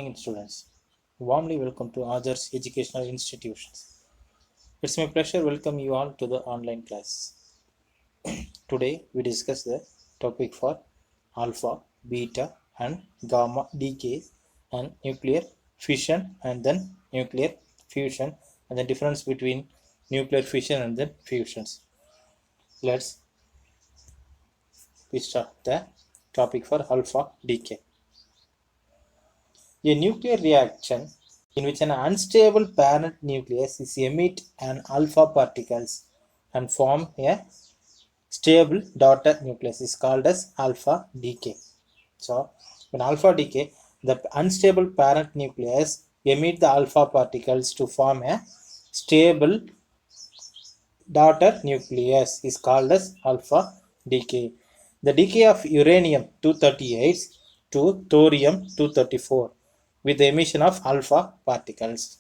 morning, students. Warmly welcome to Adarsh Educational Institutions. It's my pleasure to welcome you all to the online class. Today we discuss the topic for alpha, beta, and gamma decay and nuclear fission and then nuclear fusion and the difference between nuclear fission and then fusions. Let's start the topic for alpha decay. A nuclear reaction in which an unstable parent nucleus is emit an alpha particles and form a stable daughter nucleus is called as alpha decay. So, in alpha decay, the unstable parent nucleus emit the alpha particles to form a stable daughter nucleus is called as alpha decay. The decay of uranium 238 to thorium 234 with the emission of alpha particles.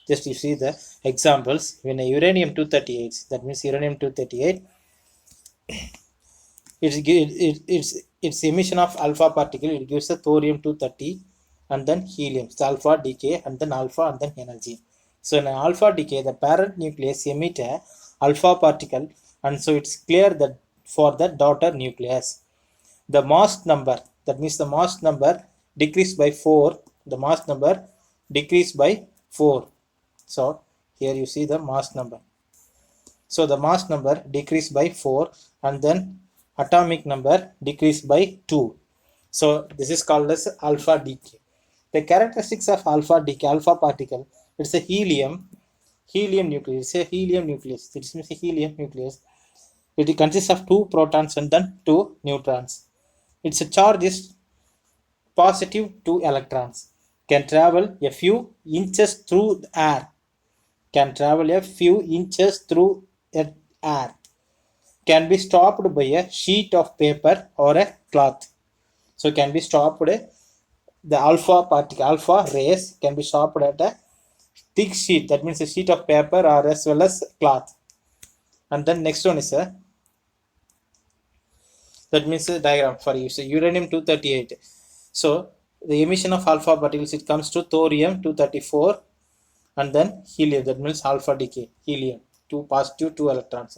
Just you see the examples. When a uranium 238, that means uranium 238, its emission of alpha particle, it gives a thorium 230 and then helium. It's alpha decay and then alpha and then energy. So in an alpha decay, the parent nucleus emit a alpha particle, and so it's clear that for the daughter nucleus. The mass number, that means the mass number decreased by 4. The mass number decreased by 4. So here you see the mass number. So the mass number decreased by 4 and then atomic number decreased by 2. So this is called as alpha decay. The characteristics of alpha decay, alpha particle, it's a helium nucleus. It's a helium nucleus. It means a helium nucleus. It consists of 2 protons and then 2 neutrons. Its charge is positive 2 electrons. Can travel a few inches through the air. Can be stopped by a sheet of paper or a cloth. So can be stopped. The alpha particle, alpha rays can be stopped at a thick sheet. That means a sheet of paper or as well as cloth. And then next one is a, that means a diagram for you. So uranium 238. So the emission of alpha particles, it comes to thorium 234 and then helium, that means alpha decay, helium, 2 positive 2 electrons.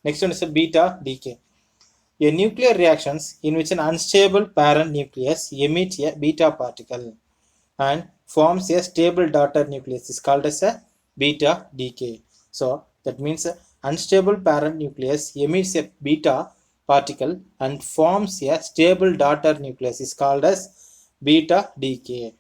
Next one is a beta decay. A nuclear reactions in which an unstable parent nucleus emits a beta particle and forms a stable daughter nucleus is called as a beta decay. So that means unstable parent nucleus emits a beta particle and forms a stable daughter nucleus is called as beta decay.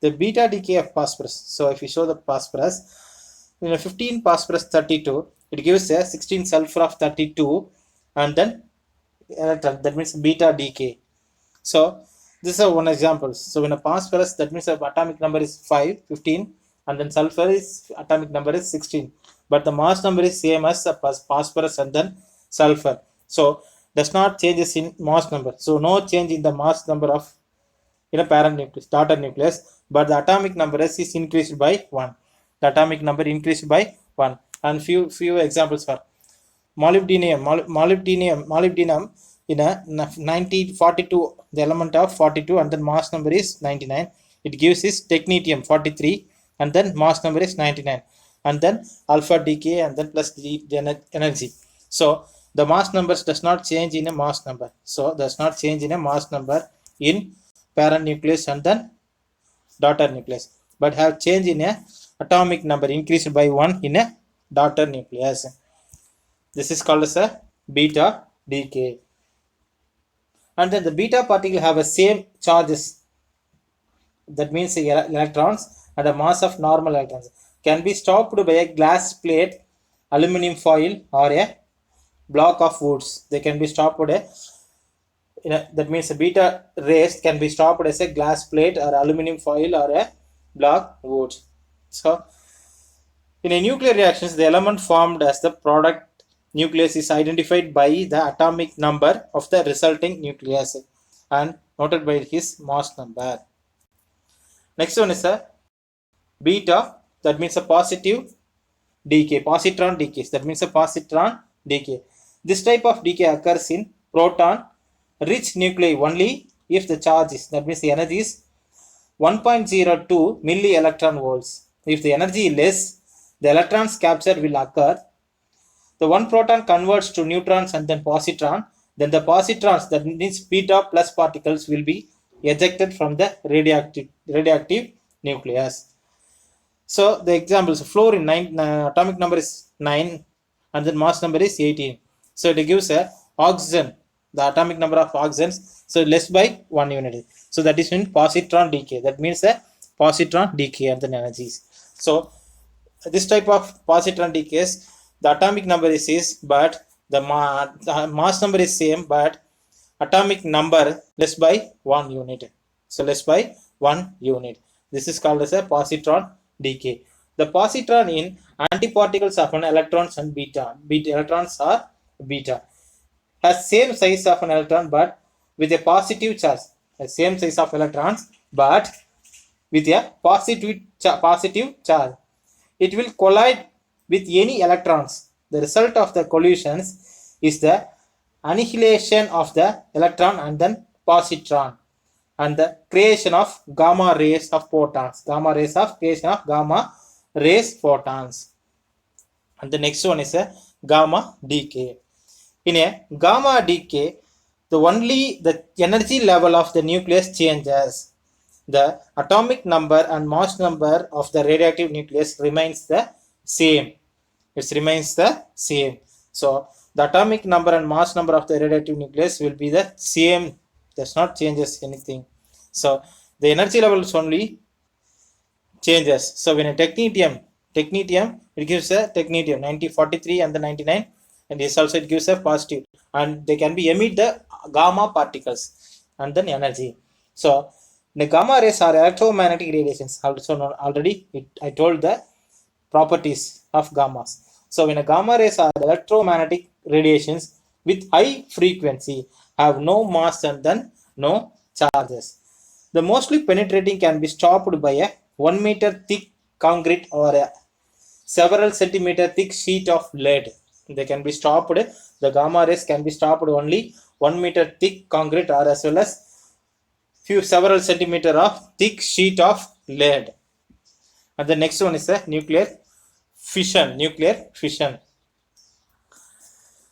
The beta decay of phosphorus. So if you show the phosphorus, in a 15 phosphorus 32, it gives a 16 sulfur of 32 and then electron, that means beta decay. So this is one example. So when a phosphorus, that means the atomic number is 15 and then sulfur is atomic number is 16, but the mass number is same as phosphorus and then sulfur. So does not changes in mass number. So no change in the mass number of in a parent nucleus, daughter nucleus, but the atomic number is increased by 1. The atomic number increased by 1. And few examples are molybdenum in a 1942, the element of 42 and then mass number is 99. It gives is technetium 43 and then mass number is 99 and then alpha decay and then plus the energy. So the mass numbers does not change in a mass number. So does not change in a mass number in parent nucleus and then daughter nucleus, but have change in a atomic number increased by 1 in a daughter nucleus. This is called as a beta decay. And then the beta particle have a same charges, that means the electrons and a mass of normal electrons, can be stopped by a glass plate, aluminum foil or a block of woods. They can be stopped that means a beta rays can be stopped as a glass plate or aluminum foil or a block wood. So in a nuclear reactions, the element formed as the product nucleus is identified by the atomic number of the resulting nucleus and noted by his mass number. Next one is a beta, that means a positive decay, positron decays, that means a positron decay. This type of decay occurs in proton rich nuclei only if the charge is, that means the energy is 1.02 milli electron volts. If the energy is less, the electrons capture will occur. The one proton converts to neutrons and then positron. Then the positrons, that means beta plus particles, will be ejected from the radioactive nucleus. So the examples: fluorine, atomic number is 9 and then mass number is 18. So it gives a oxygen, the atomic number of oxygens, so less by 1 unit. So that is in positron decay. That means a positron decay and then energies. So this type of positron decays, the atomic number is but the mass number is same, but atomic number less by 1 unit. So less by 1 unit. This is called as a positron decay. The positron in antiparticles of an electrons and beta electrons are beta, has same size of an electron but with a positive charge. The same size of electrons but with a positive charge. It will collide with any electrons. The result of the collisions is the annihilation of the electron and then positron, and the creation of gamma rays of photons. Creation of gamma rays photons. And the next one is a gamma decay. In a gamma decay, only the energy level of the nucleus changes. The atomic number and mass number of the radioactive nucleus remains the same. It remains the same. So the atomic number and mass number of the radioactive nucleus will be the same. Does not changes anything. So the energy levels only changes. So when a technetium, it gives a technetium 9043 and the 99, and this also it gives a positive, and they can be emit the gamma particles and then energy. So the gamma rays are electromagnetic radiations. Also already I told the properties of gammas. So when a gamma rays are electromagnetic radiations with high frequency, have no mass and then no charges. The mostly penetrating can be stopped by a 1 meter thick concrete or a several centimeter thick sheet of lead. They can be stopped. The gamma rays can be stopped only 1 meter thick concrete or as well as several centimeter of thick sheet of lead. And the next one is a nuclear fission.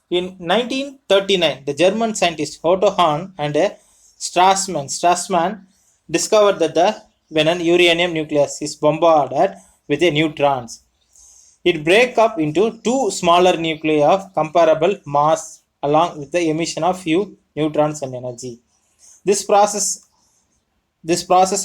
In 1939, the German scientist Otto Hahn and Strassmann discovered that when an uranium nucleus is bombarded with a neutrons, it breaks up into two smaller nuclei of comparable mass along with the emission of few neutrons and energy. This process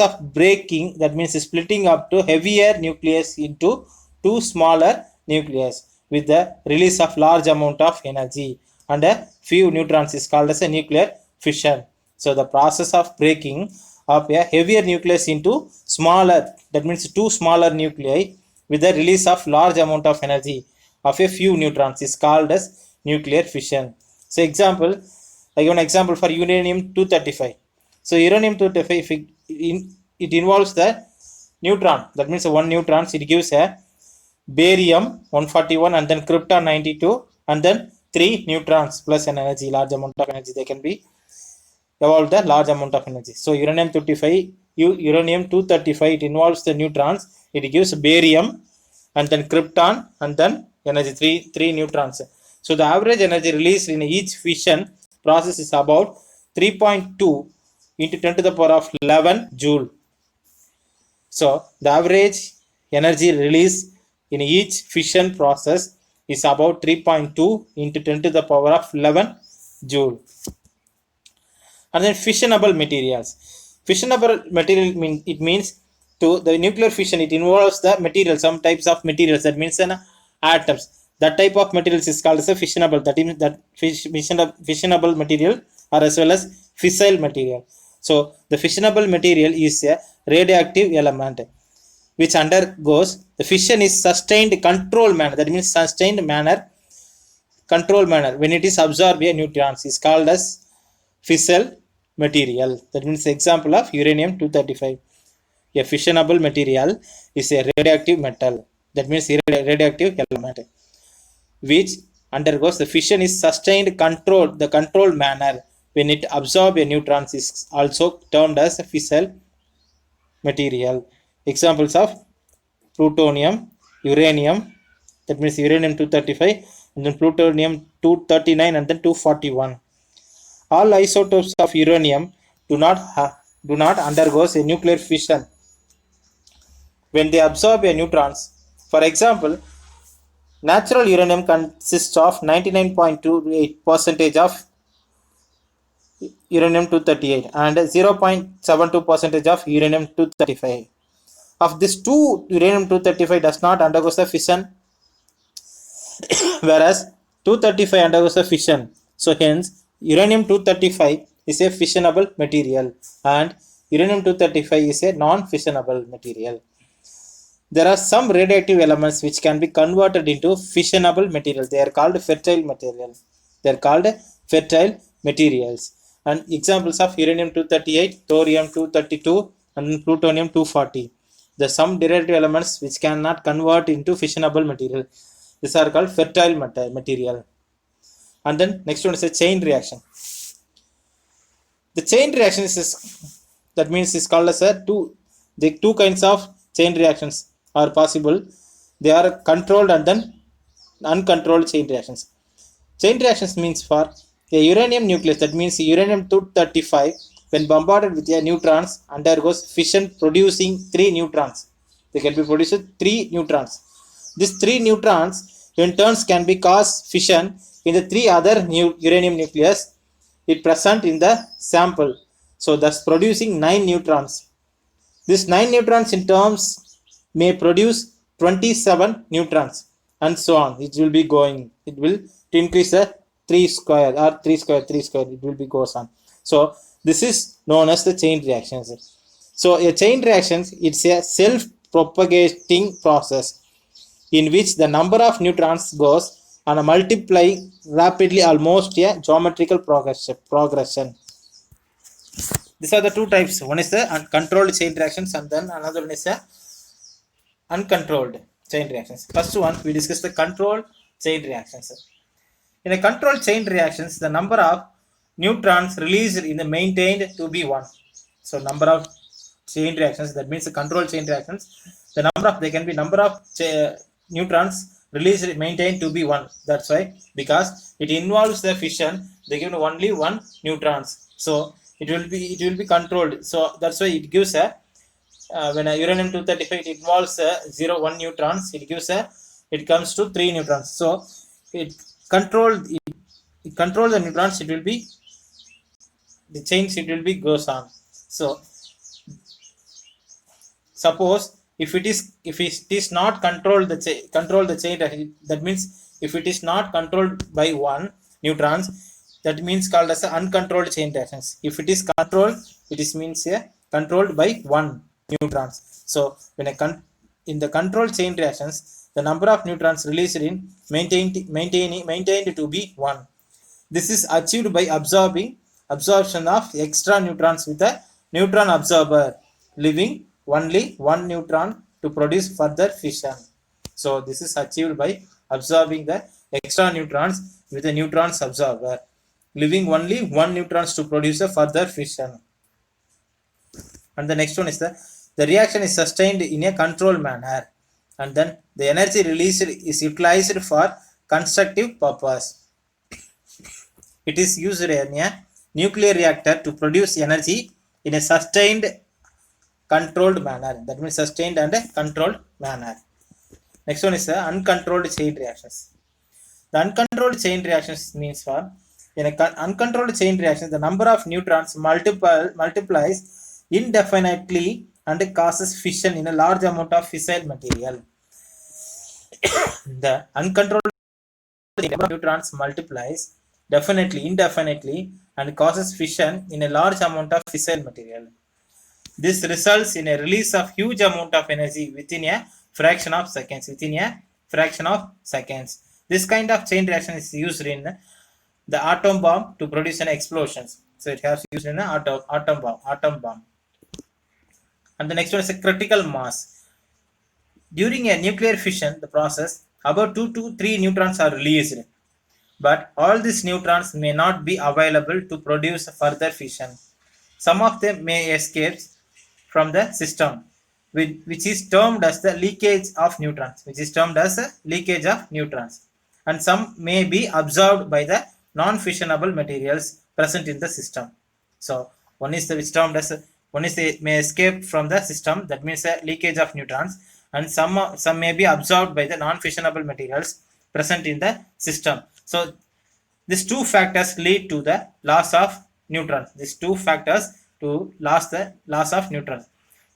of breaking, that means splitting up to heavier nucleus into two smaller nucleus with the release of large amount of energy and a few neutrons, is called as a nuclear fission. So the process of breaking up a heavier nucleus into smaller, that means two smaller nuclei with the release of large amount of energy of a few neutrons, is called as nuclear fission. So example, I give an example for uranium 235. So uranium 235, it involves the neutron, that means one neutron, it gives a barium 141 and then krypton 92 and then 3 neutrons plus an energy, large amount of energy. They can be evolved the large amount of energy. So uranium 235, it involves the neutrons, it gives barium and then krypton and then energy 3 neutrons. So the average energy released in each fission process is about 3.2 into 10 to the power of 11 joule. So the average energy release in each fission process is about 3.2 into 10 to the power of 11 joule. And then fissionable materials. Fissionable material means to the nuclear fission, it involves the material, some types of materials, that means atoms. That type of materials is called as a fissionable. That means that fissionable material or as well as fissile material. So the fissionable material is a radioactive element which undergoes the fission is sustained control manner. That means sustained control manner when it is absorbed by neutrons is called as fissile material. That means the example of uranium 235. A fissionable material is a radioactive metal. That means radioactive element which undergoes the fission is sustained control manner when it absorbs a neutron is also termed as a fissile material. Examples of plutonium, uranium, that means uranium 235, and then plutonium 239, and then 241. All isotopes of uranium do not undergo a nuclear fission when they absorb a neutrons. For example, natural uranium consists of 99.28 percentage of uranium 238 and 0.72 percentage of uranium 235. Of this, two uranium 235 does not undergo the fission, whereas 235 undergoes a fission. So hence uranium 235 is a fissionable material and uranium 235 is a non-fissionable material. There are some radioactive elements which can be converted into fissionable materials. They are called fertile material. They are called fertile materials. And examples of uranium 238, thorium 232, and plutonium 240. There are some radioactive elements which cannot convert into fissionable material. These are called fertile material. And then next one is a chain reaction. The chain reaction is that means is called as a the two kinds of chain reactions are possible. They are controlled and then uncontrolled chain reactions. Chain reactions means for a uranium nucleus, that means uranium 235 when bombarded with a neutrons undergoes fission producing 3 neutrons. They can be produced 3 neutrons. These 3 neutrons in turns can be cause fission in the 3 other uranium nucleus it present in the sample, so thus producing 9 neutrons. These 9 neutrons in terms may produce 27 neutrons, and so on. It will be going. It will increase the 3 square or 3 square, 3 square. It will be goes on. So this is known as the chain reactions. So a chain reaction, it's a self-propagating process in which the number of neutrons goes on a multiplying rapidly, almost a geometrical progression. These are the two types. One is the controlled chain reactions, and then another one is a uncontrolled chain reactions. First one, we discuss the controlled chain reactions. In a controlled chain reactions, the number of neutrons released in the maintained to be 1. So number of chain reactions, that means the controlled chain reactions, the number of, they can be number of neutrons released maintained to be 1. That's why, because it involves the fission, they give only 1 neutrons. So it will be controlled. So that's why it gives a when a uranium 235 it involves 1 neutrons, it comes to 3 neutrons. So it control the neutrons. It will be the chains. It will be goes on. So suppose if it is not controlled the chain, that means if it is not controlled by 1 neutrons, that means called as uncontrolled chain reactions. If it is controlled, it is means controlled by 1 neutrons. So when in the controlled chain reactions, the number of neutrons released in maintained to be 1. This is achieved by absorption of extra neutrons with a neutron absorber, leaving only 1 neutron to produce further fission. So this is achieved by absorbing the extra neutrons with a neutrons absorber, leaving only 1 neutrons to produce a further fission. And the next one is the reaction is sustained in a controlled manner, and then the energy released is utilized for constructive purpose. It is used in a nuclear reactor to produce energy in a sustained controlled manner. That means sustained and controlled manner. Next one is the uncontrolled chain reactions. The uncontrolled chain reactions means for in a uncontrolled chain reaction, the number of neutrons multiplies indefinitely and causes fission in a large amount of fissile material. The uncontrolled number of neutrons multiplies indefinitely and causes fission in a large amount of fissile material. This results in a release of huge amount of energy within a fraction of seconds. This kind of chain reaction is used in the atom bomb to produce an explosion. So it has used in an atom bomb. And the next one is a critical mass. During a nuclear fission, the process, about 2 to 3 neutrons are released. but all these neutrons may not be available to produce further fission. Some of them may escape from the system, which is termed as the leakage of neutrons, and some may be absorbed by the non-fissionable materials present in the system. So one is the termed as one is they may escape from the system, that means a leakage of neutrons, and some may be absorbed by the non-fissionable materials present in the system. So these two factors lead to the loss of neutrons. These two factors to the loss of neutrons.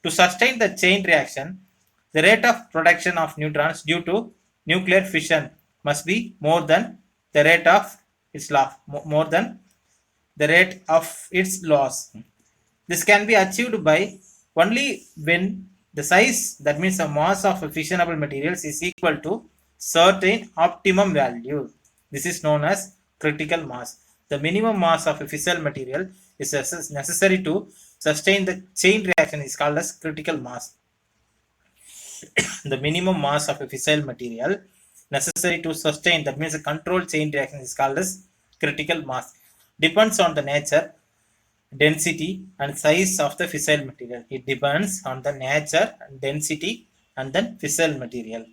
To sustain the chain reaction, the rate of production of neutrons due to nuclear fission must be more than the rate of its loss, more than the rate of its loss. This can be achieved by only when the size, that means the mass of fissionable materials, is equal to certain optimum value. This is known as critical mass. The minimum mass of a fissile material is necessary to sustain the chain reaction is called as critical mass. The minimum mass of a fissile material necessary to sustain, that means a controlled chain reaction, is called as critical mass. Depends on the nature, density and size of the fissile material. It depends on the nature, density and then fissile material.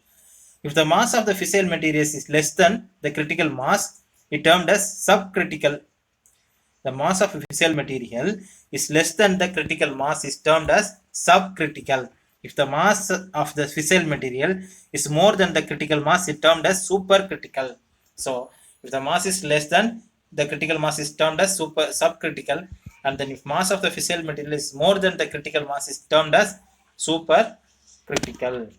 If the mass of the fissile materials is less than the critical mass, it termed as subcritical. The mass of a fissile material is less than the critical mass is termed as subcritical. If the mass of the fissile material is more than the critical mass, it termed as supercritical. So if the mass is less than the critical mass is termed as subcritical, and then if mass of the fissile material is more than the critical mass is termed as supercritical.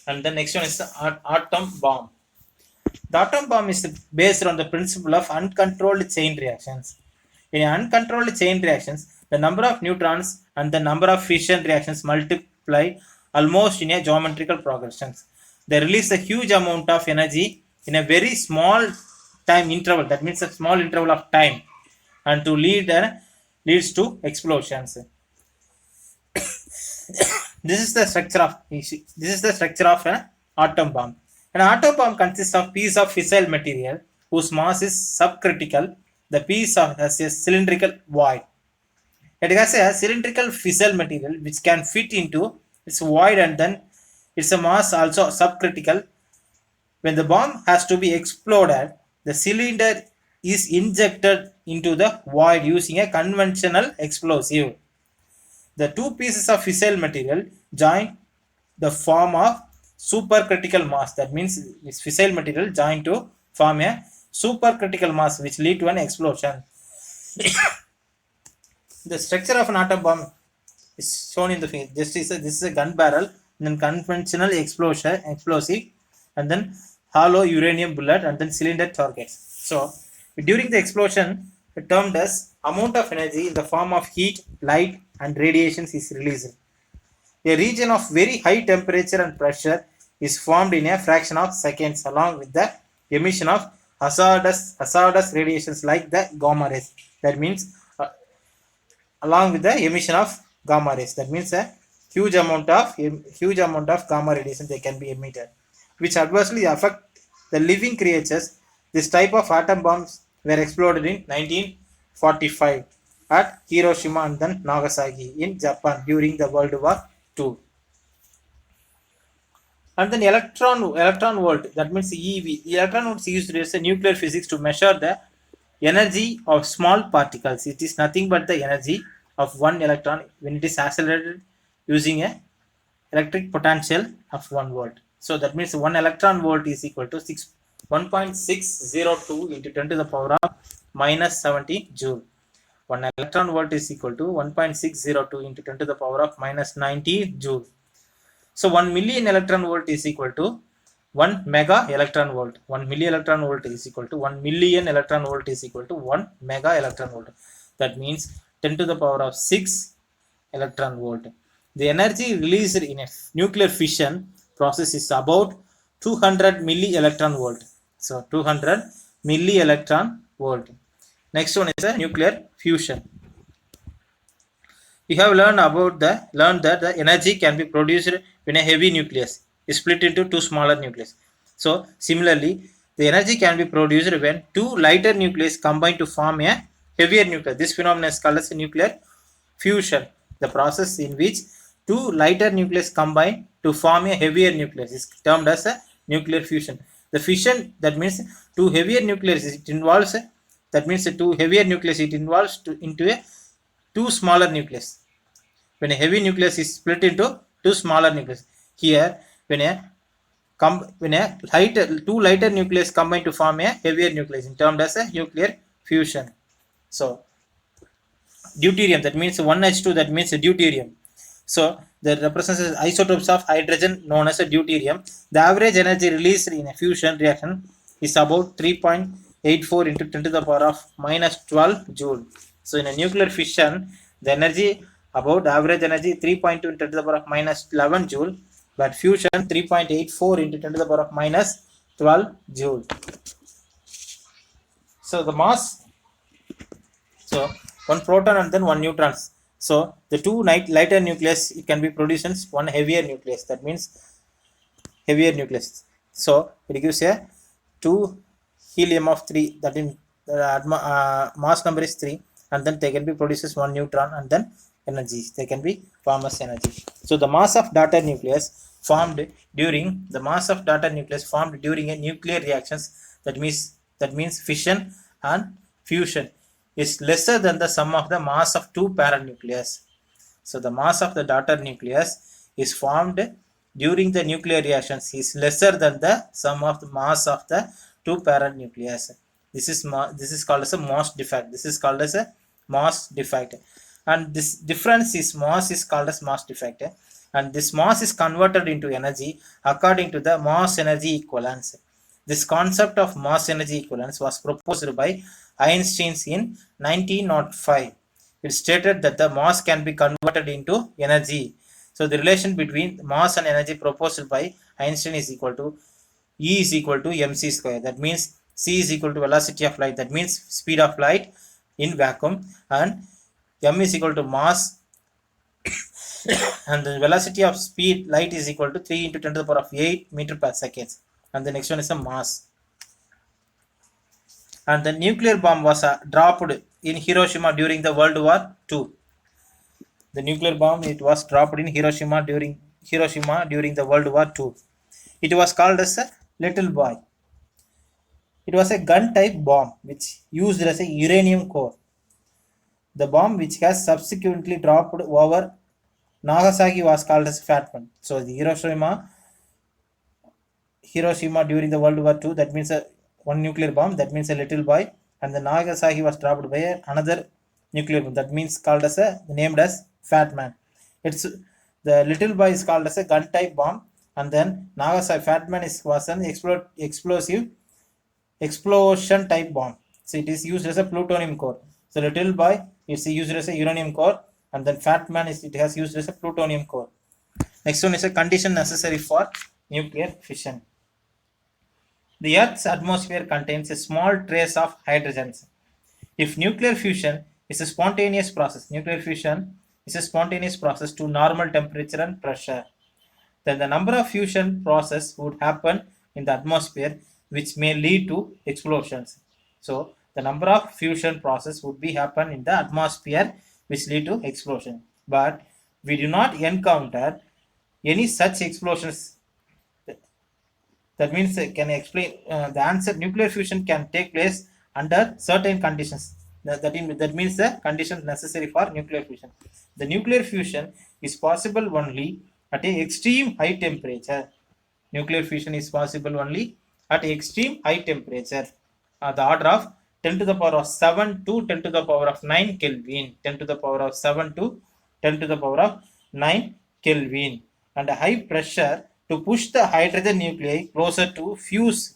And the next one is the atom bomb. The atom bomb is based on the principle of uncontrolled chain reactions. In uncontrolled chain reactions, the number of neutrons and the number of fission reactions multiply almost in a geometrical progression. They release a huge amount of energy in a very small time interval, that means a small interval of time, and to leads to explosions. This is the structure of an atom bomb. An atom bomb consists of piece of fissile material whose mass is subcritical. The piece has a cylindrical void. It has a cylindrical fissile material which can fit into its void, and then its mass also subcritical. When the bomb has to be exploded, the cylinder is injected into the void using a conventional explosive. The two pieces of fissile material join the form of supercritical mass. That means this fissile material join to form a supercritical mass which lead to an explosion. The structure of an atom bomb is shown in the figure. This is a gun barrel, then conventional explosive, and then hollow uranium bullet, and then cylinder targets. So during the explosion, termed as amount of energy in the form of heat, light and radiations is released. A region of very high temperature and pressure is formed in a fraction of seconds along with the emission of hazardous radiations like the gamma rays. That means along with the emission of gamma rays, that means a huge amount of gamma radiation they can be emitted, which adversely affect the living creatures. This type of atom bombs were exploded in 1945 at Hiroshima and then Nagasaki in Japan during the World War II. And then electron volt, that means EV. The electron volt is used as a nuclear physics to measure the energy of small particles. It is nothing but the energy of one electron when it is accelerated using a electric potential of 1 volt. So that means 1 electron volt is equal to 1.602 into 10 to the power of minus 70 joule. 1 electron volt is equal to 1.602 into 10 to the power of minus 90 joule. So 1 million electron volt is equal to 1 mega electron volt. 1 milli electron volt is equal to 1 million electron volt is equal to 1 mega electron volt. That means 10 to the power of 6 electron volt. The energy released in a nuclear fission process is about 200 milli electron volt. So 200 milli electron volt. Next one is a nuclear fusion. We have learned that the energy can be produced when a heavy nucleus is split into two smaller nucleus. So similarly, The energy can be produced when two lighter nuclei combine to form a heavier nucleus. This phenomenon is called as nuclear fusion. The process in which two lighter nuclei combine to form a heavier nucleus is termed as a nuclear fusion. The fission, that means two heavier nucleus, it involves that means two heavier nucleus, it involves into a two smaller nucleus. When a heavy nucleus is split into two smaller nucleus. Here, when a two lighter nucleus combine to form a heavier nucleus, in termed as a nuclear fusion. So deuterium, that means 1H2, that means a deuterium. So that represents isotopes of hydrogen known as a deuterium. The average energy released in a fusion reaction is about 3.84 into 10 to the power of minus 12 joule. So in a nuclear fission, the energy about average energy 3.2 into 10 to the power of minus 11 joule, but fusion 3.84 into 10 to the power of minus 12 joule. So the mass, so one proton and then one neutrons. So the two lighter nucleus, it can be produced in one heavier nucleus. That means heavier nucleus. So it gives a 2 helium of 3. That in mass number is 3, and then they can be produces one neutron and then energy. They can be form as energy. So the mass of daughter nucleus formed during a nuclear reactions. That means fission and fusion is lesser than the sum of the mass of two parent nucleus. So the mass of the daughter nucleus is formed during the nuclear reactions is lesser than the sum of the mass of the two parent nucleus. This is called as a mass defect. And this difference is mass is called as mass defect. And this mass is converted into energy according to the mass energy equivalence. This concept of mass energy equivalence was proposed by Einstein in 1905. It stated that the mass can be converted into energy. So the relation between mass and energy proposed by Einstein is equal to E is equal to mc square. That means c is equal to velocity of light. That means speed of light in vacuum, and m is equal to mass and the velocity of speed light is equal to 3 into 10 to the power of 8 meter per second. And the next one is the mass. And the nuclear bomb was dropped in Hiroshima during the World War II. The nuclear bomb, it was dropped in Hiroshima during the World War II. It was called as a little boy. It was a gun type bomb which used as a uranium core. The bomb which has subsequently dropped over Nagasaki was called as Fat Man. So the Hiroshima during the World War II, that means one nuclear bomb, that means a little boy, and the Nagasaki was dropped by another nuclear bomb, that means called as named as Fat Man. It's the little boy is called as a gun type bomb, and then Nagasaki Fat Man was an explosive explosion type bomb. So it is used as a plutonium core. So little boy is used as a uranium core, and then Fat Man it has used as a plutonium core. Next one is a condition necessary for nuclear fission. The Earth's atmosphere contains a small trace of hydrogens. If nuclear fusion is a spontaneous process to normal temperature and pressure, then the number of fusion process would happen in the atmosphere, which may lead to explosions. So the number of fusion process would be happen in the atmosphere, which lead to explosion. But we do not encounter any such explosions. That means can explain the answer. Nuclear fusion can take place under certain conditions. That means the conditions necessary for nuclear fusion. The nuclear fusion is possible only at a extreme high temperature. Nuclear fusion is possible only at extreme high temperature, the order of 10 to the power of 7 to 10 to the power of 9 Kelvin. 10 to the power of 7 to 10 to the power of 9 Kelvin. And a high pressure to push the hydrogen nuclei closer to fuse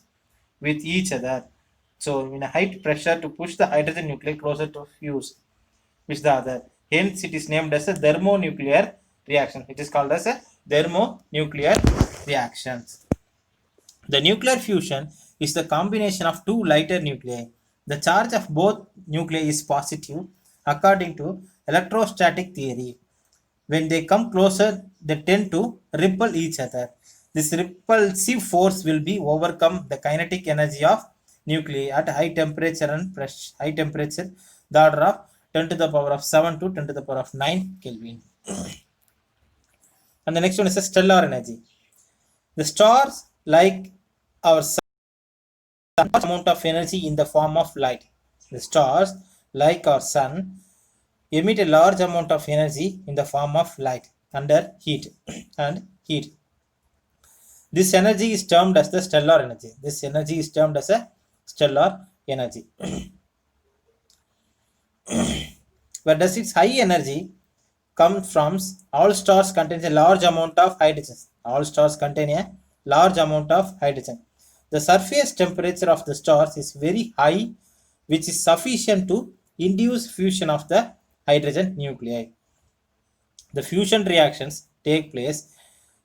with each other. So in a high pressure to push the hydrogen nuclei closer to fuse with the other. Hence it is named as a thermonuclear reaction. It is called as a thermonuclear reactions. The nuclear fusion is the combination of two lighter nuclei. The charge of both nuclei is positive according to electrostatic theory. When they come closer, they tend to repel each other. This repulsive force will be overcome the kinetic energy of nuclei at high temperature and pressure, high temperature, the order of 10 to the power of 7 to 10 to the power of 9 Kelvin. And the next one is a stellar energy. The stars, like our sun, amount of energy in the form of light. The stars, like our sun, emit a large amount of energy in the form of light under heat and heat. This energy is termed as the stellar energy. This energy is termed as a stellar energy. Where does its high energy come from? All stars contain a large amount of hydrogen. All stars contain a large amount of hydrogen. The surface temperature of the stars is very high, which is sufficient to induce fusion of the hydrogen nuclei. The fusion reactions take place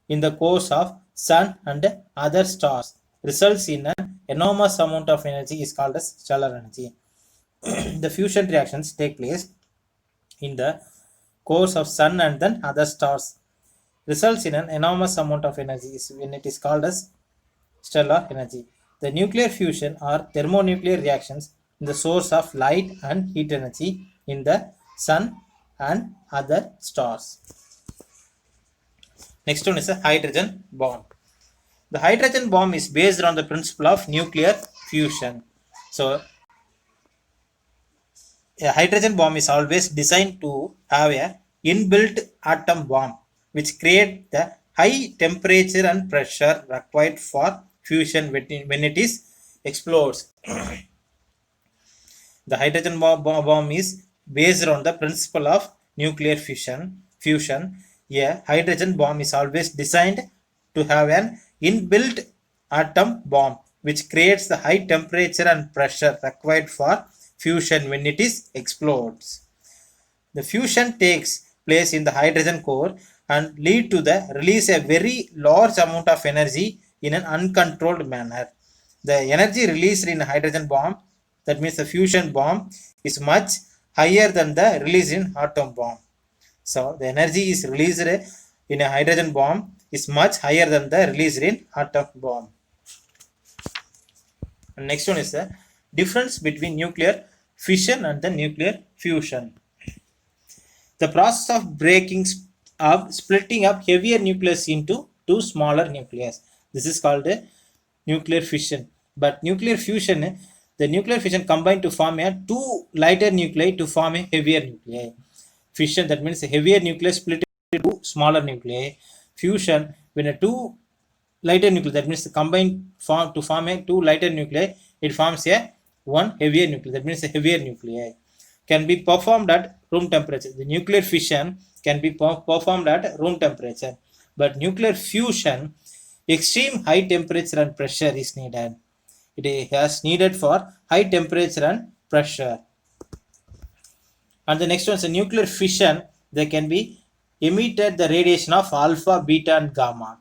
in the course of sun and other stars, results in an enormous amount of energy is called as stellar energy. The fusion reactions take place in the course of sun and then other stars, results in an enormous amount of energy when it is called as stellar energy. The nuclear fusion or thermonuclear reactions in the source of light and heat energy in the sun and other stars. Next one is a hydrogen bomb. The hydrogen bomb is based on the principle of nuclear fusion. So, a hydrogen bomb is always designed to have a inbuilt atom bomb, which create the high temperature and pressure required for fusion when it is explodes. The hydrogen bomb is based on the principle of nuclear fusion. A hydrogen bomb is always designed to have an inbuilt atom bomb, which creates the high temperature and pressure required for fusion when it is explodes. The fusion takes place in the hydrogen core and lead to the release a very large amount of energy in an uncontrolled manner. The energy released in a hydrogen bomb, that means the fusion bomb, is much higher than the release in atom bomb. So the energy is released in a hydrogen bomb is much higher than the release in atom bomb. And next one is the difference between nuclear fission and the nuclear fusion. The process of breaking up, splitting up heavier nucleus into two smaller nucleus. This is called a nuclear fission. But nuclear fusion, the nuclear fission combine to form a two lighter nuclei to form a heavier nuclei. Fission, that means a heavier nucleus split into two smaller nuclei. Fusion, when a two lighter nuclei, that means the combined form to form a two lighter nuclei, it forms a one heavier nuclei, that means a heavier nuclei. Can be performed at room temperature. The nuclear fission can be performed at room temperature, but nuclear fusion, extreme high temperature and pressure is needed. It has needed for high temperature and pressure. And the next one is a nuclear fission. They can be emitted the radiation of alpha, beta, and gamma.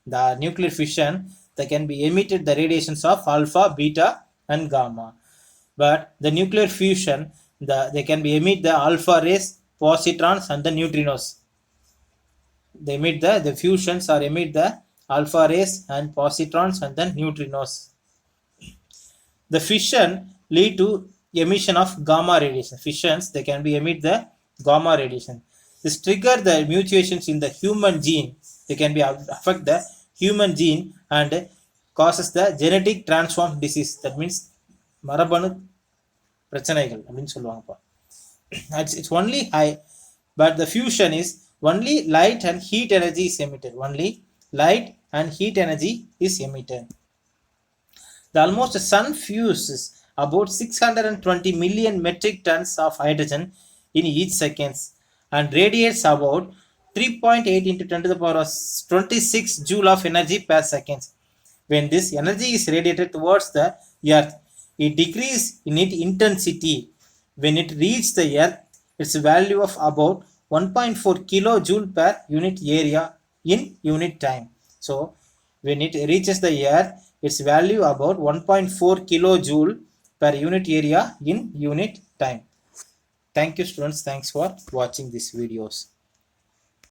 The nuclear fission, they can be emitted the radiations of alpha, beta, and gamma. But the nuclear fusion, they can be emit the alpha rays, positrons, and the neutrinos. They emit the fusions or emit the alpha rays and positrons and then neutrinos. The fission lead to emission of gamma radiation. Fissions, they can be emit the gamma radiation. This trigger the mutations in the human gene. They can be affect the human gene and causes the genetic transform disease. That means மரபணு பிரச்சனைகள் அப்படின்னு சொல்லுவாங்கப்பா. It's only high, but the fusion is only light and heat energy is emitted. Only light and heat energy is emitted. The almost sun fuses about 620 million metric tons of hydrogen in each second and radiates about 3.8 into 10 to the power of 26 joule of energy per second. When this energy is radiated towards the earth, it decreases in its intensity. When it reaches the earth, its value of about 1.4 kilojoule per unit area in unit time. So when it reaches the earth, its value about 1.4 kilojoule per unit area in unit time. Thank you students. Thanks for watching these videos.